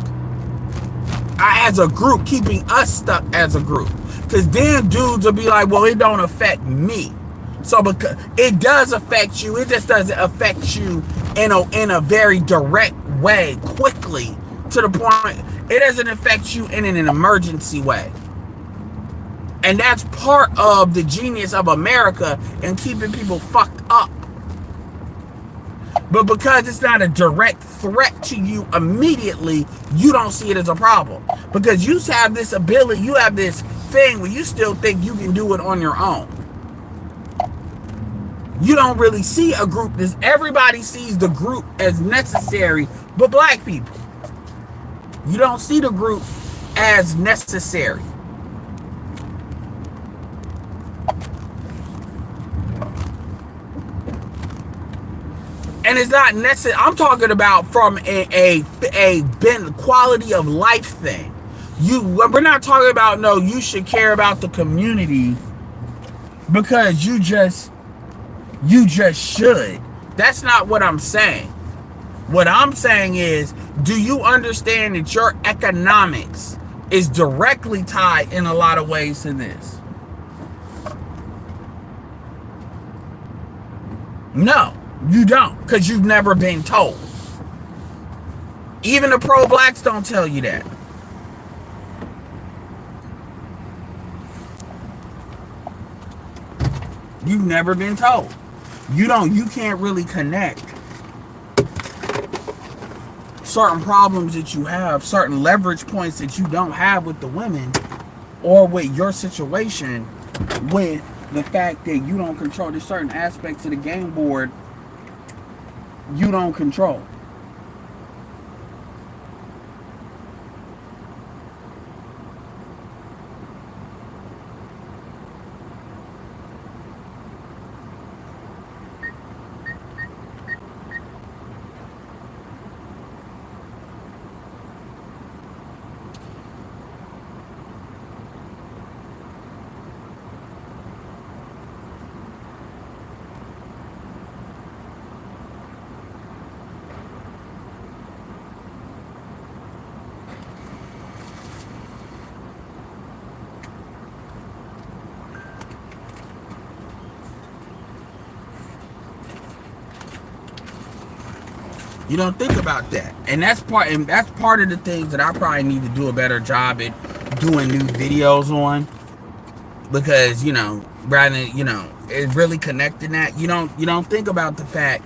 Speaker 1: As a group, keeping us stuck as a group. Because then dudes will be like, well, it don't affect me. So because it does affect you, it just doesn't affect you in a very direct way, quickly, to the point it doesn't affect you in an emergency way. And that's part of the genius of America in keeping people fucked up. But because it's not a direct threat to you immediately, you don't see it as a problem. Because you have this ability, you have this thing where you still think you can do it on your own. You don't really see a group. Everybody sees the group as necessary, but black people. You don't see the group as necessary. And it's not necessary. I'm talking about from a quality of life thing. We're not talking about, no, you should care about the community because you just should. That's not what I'm saying. What I'm saying is, do you understand that your economics is directly tied in a lot of ways to this? No. You don't, because you've never been told. Even the pro-blacks don't tell you that. You've never been told. You can't really connect certain problems that you have, certain leverage points that you don't have with the women or with your situation, with the fact that you don't control. There's certain aspects of the game board you don't control. You don't think about that, and that's part of the things that I probably need to do a better job at doing new videos on, because rather than it's really connecting that you don't think about the fact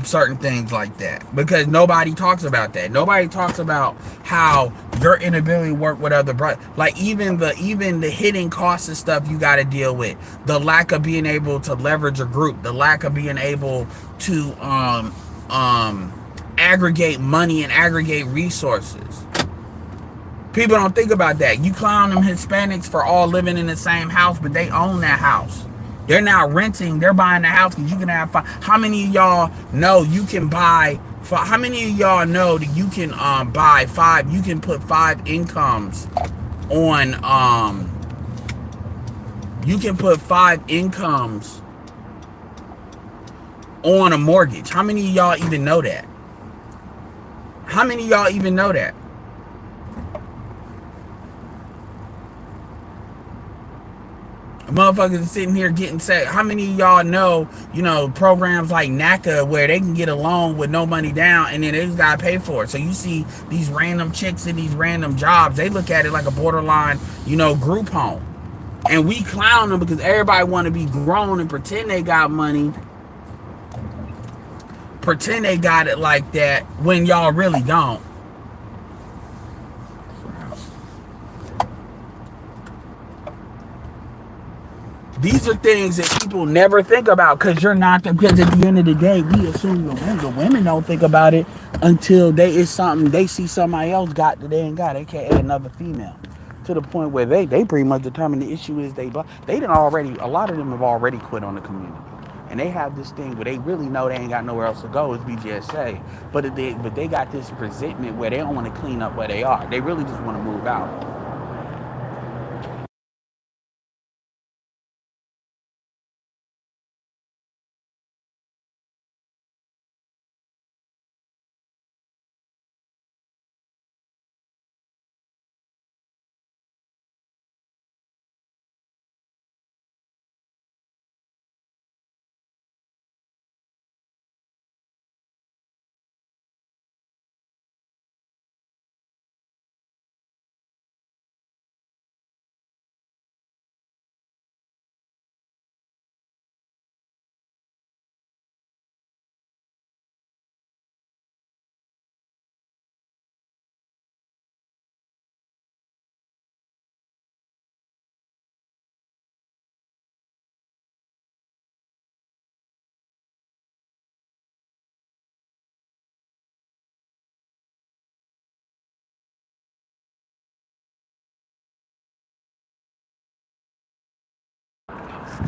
Speaker 1: certain things like that, because nobody talks about that. Nobody talks about how your inability to work with other brothers, like even the hidden costs and stuff you got to deal with, the lack of being able to leverage a group, the lack of being able to aggregate money and aggregate resources. People don't think about that. You clown them Hispanics for all living in the same house, but they own that house. They're not renting, they're buying the house, because you can have five. How many of y'all know you can buy how many of y'all know that you can buy five, you can put 5 incomes on you can put 5 incomes on a mortgage? How many of y'all even know that? How many of y'all even know that? Motherfuckers are sitting here getting set. How many of y'all know, programs like NACA where they can get a loan with no money down and then they just gotta pay for it? So you see these random chicks in these random jobs, they look at it like a borderline, group home. And we clown them because everybody want to be grown and pretend they got money, pretend they got it like that, when y'all really don't. These are things that people never think about, because you're not, because at the end of the day, we assume the women don't think about it until they see somebody else got that they ain't got, aka another female, to the point where they pretty much determine the issue is a lot of them have already quit on the community, and they have this thing where they really know they ain't got nowhere else to go, as BGS but they got this resentment where they don't want to clean up where they are. They really just want to move out.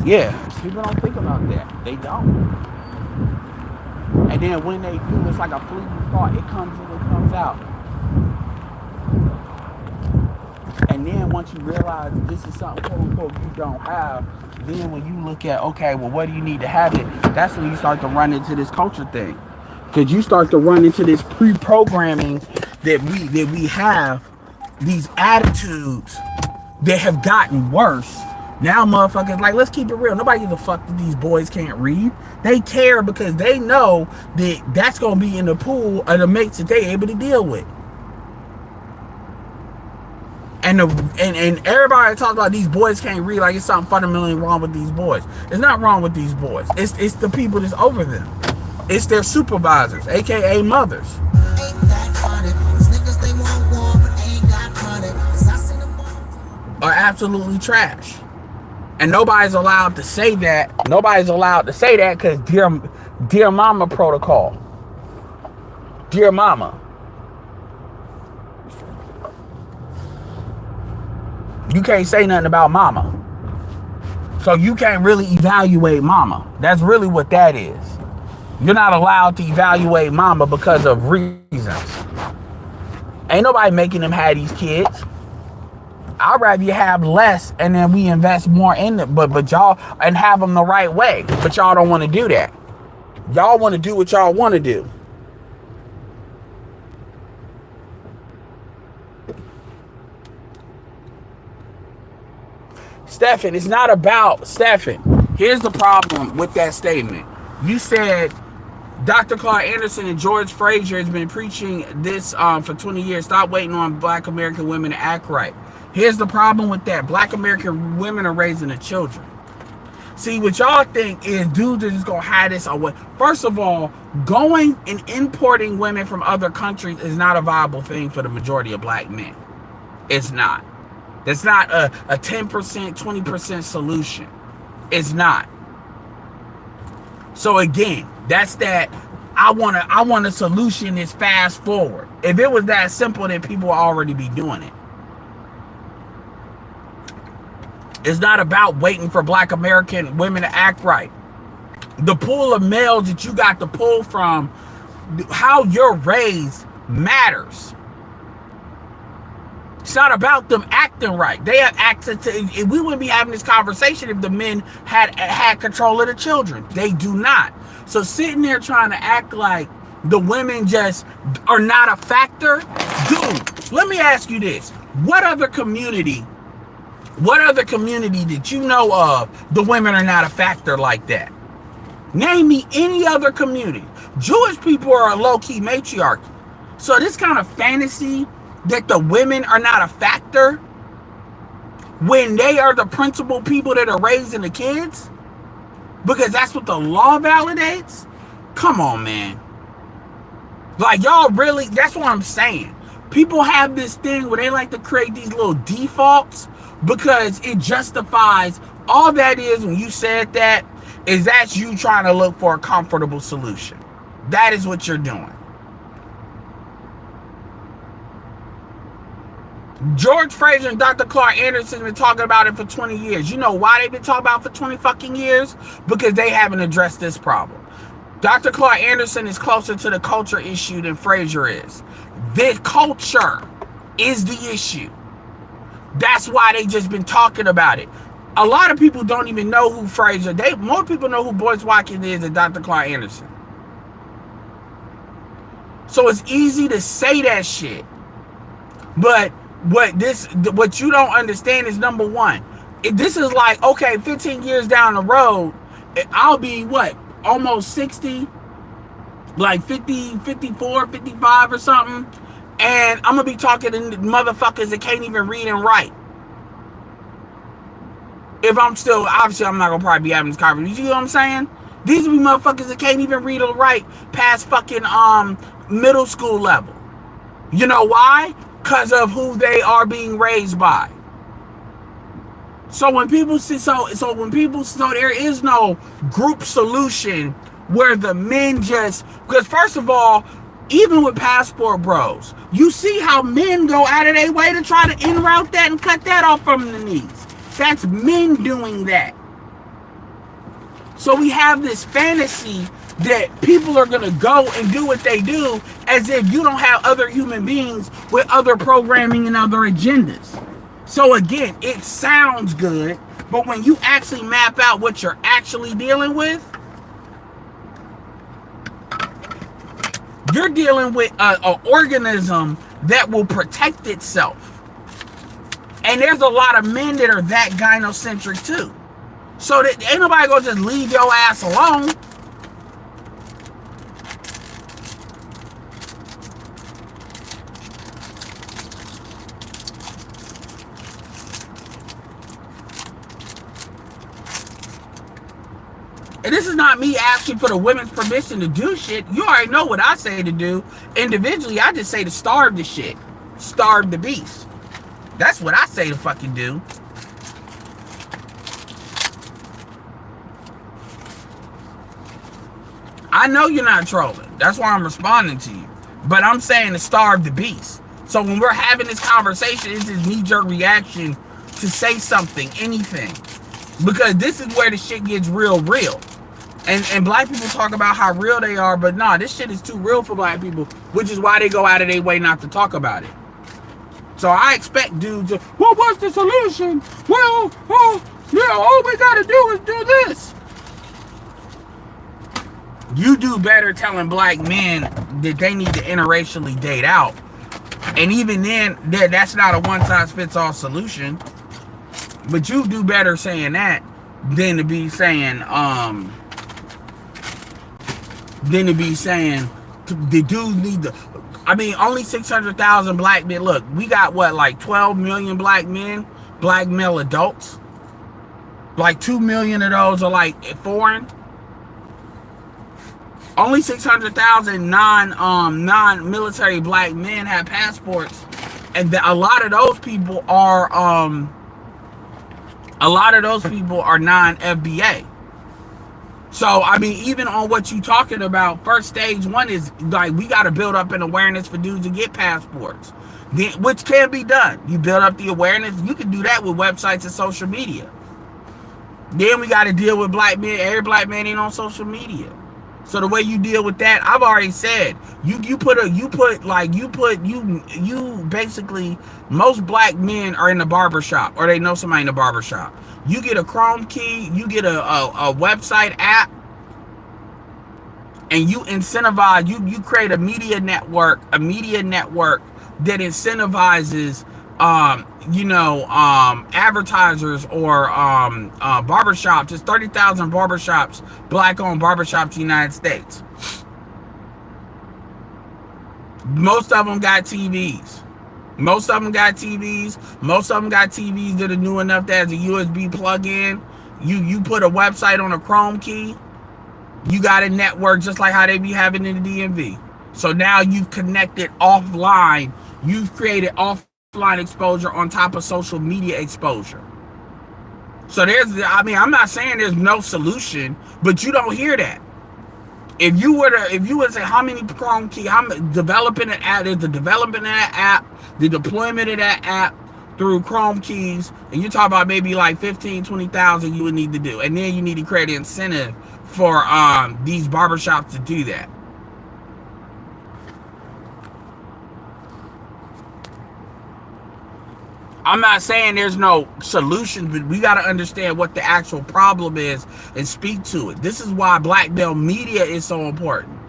Speaker 1: Yeah, people don't think about that. They don't. And then when they do, it's like a fleeting thought. It comes in, it comes out. And then once you realize this is something quote unquote you don't have, then when you look at, okay, well, what do you need to have it? That's when you start to run into this culture thing. Because you start to run into this pre-programming that we have, these attitudes that have gotten worse. Now motherfuckers, like, let's keep it real. Nobody gives a fuck that these boys can't read. They care because they know that that's going to be in the pool of the mates that they able to deal with. And everybody talks about these boys can't read like it's something fundamentally wrong with these boys. It's not wrong with these boys. It's the people that's over them. It's their supervisors, aka mothers. absolutely trash. And nobody's allowed to say that. Nobody's allowed to say that because dear mama protocol. Dear mama. You can't say nothing about mama. So you can't really evaluate mama. That's really what that is. You're not allowed to evaluate mama because of reasons. Ain't nobody making them have these kids. I'd rather you have less and then we invest more in it, but y'all, and have them the right way. But y'all don't want to do that. Y'all want to do what y'all want to do. Stephen, it's not about Stephen. Here's the problem with that statement. You said Dr. Clark Anderson and George Fraser has been preaching this for 20 years. Stop waiting on black American women to act right. Here's the problem with that. Black American women are raising the children. See, what y'all think is dudes are just going to hide this away. First of all, going and importing women from other countries is not a viable thing for the majority of black men. It's not. That's not a 10%, 20% solution. It's not. So again, that's that I want a solution that's fast forward. If it was that simple, then people would already be doing it. It's not about waiting for black American women to act right. The pool of males that you got to pull from, how you're raised matters. It's not about them acting right. They have access to, we wouldn't be having this conversation if the men had control of the children. They do not. So sitting there trying to act like the women just are not a factor, dude, let me ask you this. What other community that you know of, the women are not a factor like that? Name me any other community. Jewish people are a low-key matriarchy. So this kind of fantasy that the women are not a factor when they are the principal people that are raising the kids, because that's what the law validates. Come on, man. Like, y'all really, that's what I'm saying. People have this thing where they like to create these little defaults because it justifies all that is. When you said that, is that's you trying to look for a comfortable solution. That is what you're doing. George Fraser and Dr. Clark Anderson have been talking about it for 20 years. You know why they've been talking about it for 20 fucking years? Because they haven't addressed this problem. Dr. Clark Anderson is closer to the culture issue than Fraser is. The culture is the issue. That's why they just been talking about it. A lot of people don't even know who Fraser. More people know who Boyce Watkins is than Dr. Clark Anderson. So it's easy to say that shit. But what you don't understand is, number one, this is like, okay, 15 years down the road, I'll be what? Almost 60, like 50, 54, 55 or something. And I'm going to be talking to motherfuckers that can't even read and write. If I'm still, obviously I'm not going to probably be having this conversation. You know what I'm saying? These will be motherfuckers that can't even read or write past fucking middle school level. You know why? Because of who they are being raised by. So when people see, so there is no group solution where the men just, because first of all, even with Passport Bros, you see how men go out of their way to try to en route that and cut that off from the knees. That's men doing that. So we have this fantasy that people are going to go and do what they do as if you don't have other human beings with other programming and other agendas. So again, it sounds good, but when you actually map out what you're actually dealing with, you're dealing with an organism that will protect itself. And there's a lot of men that are that gynocentric too. So that ain't nobody gonna just leave your ass alone. And this is not me asking for the women's permission to do shit. You already know what I say to do. Individually, I just say to starve the shit. Starve the beast. That's what I say to fucking do. I know you're not trolling. That's why I'm responding to you. But I'm saying to starve the beast. So when we're having this conversation, it's this knee-jerk reaction to say something, anything. Because this is where the shit gets real. And black people talk about how real they are, but nah, this shit is too real for black people, which is why they go out of their way not to talk about it. So I expect dudes to, well, what's the solution? Well, yeah, all we gotta do is do this. You do better telling black men that they need to interracially date out. And even then, that's not a one-size-fits-all solution. But you do better saying that than to be saying, the dudes need to, I mean, only 600,000 black men. Look, we got what, like 12 million black men, black male adults. Like 2 million of those are like foreign. Only 600,000 non-military black men have passports, and a lot of those people are non-FBA. So, I mean, even on what you talking about, first stage one is like, we got to build up an awareness for dudes to get passports, which can be done. You build up the awareness. You can do that with websites and social media. Then we got to deal with black men. Every black man ain't on social media. So the way you deal with that, I've already said, basically, most black men are in the barbershop, or they know somebody in the barbershop. You get a Chrome key, you get a website app, and you incentivize, you create a media network that incentivizes advertisers or barbershops. There's 30,000 barbershops, black-owned barbershops in the United States. Most of them got TVs. Most of them got TVs that are new enough that has a USB plug-in. You put a website on a Chrome key, you got a network just like how they be having in the DMV. So now you've connected offline. You've created offline exposure on top of social media exposure. So I'm not saying there's no solution, but you don't hear that. If you were to say how many Chrome key, developing an app, there's the development of that app, the deployment of that app through Chrome keys, and you talk about maybe like 15, 20,000 you would need to do. And then you need to create an incentive for these barbershops to do that. I'm not saying there's no solution, but we got to understand what the actual problem is and speak to it. This is why black male media is so important.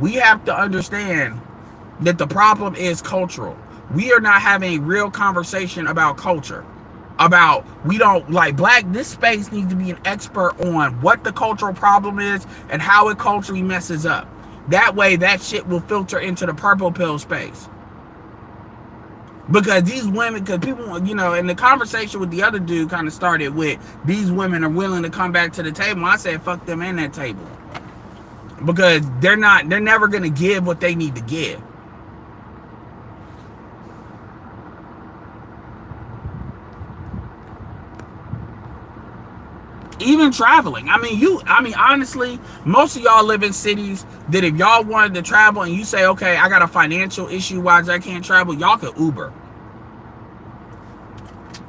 Speaker 1: We have to understand that the problem is cultural. We are not having a real conversation about culture. This space needs to be an expert on what the cultural problem is and how it culturally messes up. That way, that shit will filter into the purple pill space. Because these women, because people, and the conversation with the other dude kind of started with, these women are willing to come back to the table. I said, fuck them and that table. Because they're never going to give what they need to give. Even traveling. Honestly, most of y'all live in cities that if y'all wanted to travel and you say, okay, I got a financial issue why I can't travel, y'all could Uber.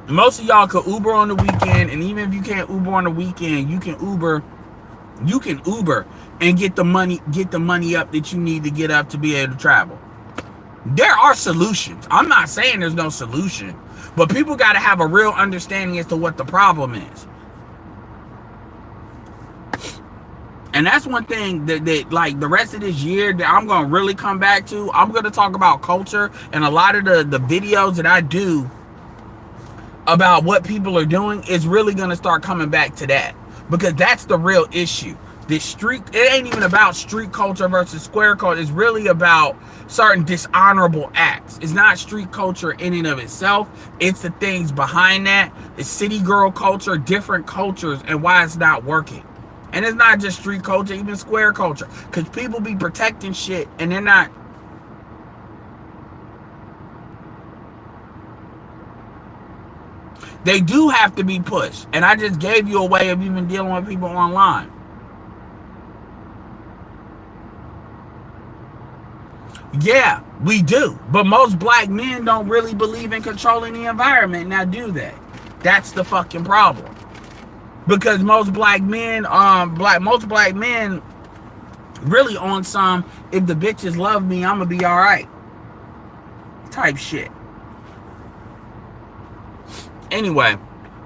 Speaker 1: Most of y'all could Uber on the weekend, and even if you can't Uber on the weekend, you can Uber and get the money up that you need to get up to be able to travel. There are solutions. I'm not saying there's no solution, but people got to have a real understanding as to what the problem is. And that's one thing that like the rest of this year that I'm going to really come back to. I'm going to talk about culture, and a lot of the videos that I do about what people are doing is really going to start coming back to that, because that's the real issue. It ain't even about street culture versus square culture. It's really about certain dishonorable acts. It's not street culture in and of itself. It's the things behind that. It's city girl culture, different cultures, and why it's not working. And it's not just street culture, even square culture. Because people be protecting shit and they're not. They do have to be pushed. And I just gave you a way of even dealing with people online. Yeah, we do. But most black men don't really believe in controlling the environment. Now, do they? That's the fucking problem. Because most black men, most black men really on some, if the bitches love me, I'm gonna be alright type shit. Anyway,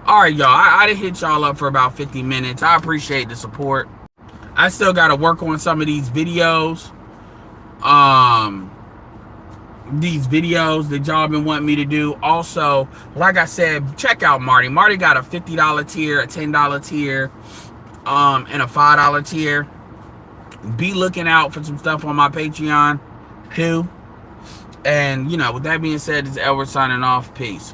Speaker 1: alright, y'all. I done hit y'all up for about 50 minutes. I appreciate the support. I still gotta work on some of these videos. These videos that y'all been wanting me to do. Also, like I said, check out Marty. Marty got a $50 tier, a $10 tier, and a $5 tier. Be looking out for some stuff on my Patreon too. And, you know, with that being said, it's Edward signing off. Peace.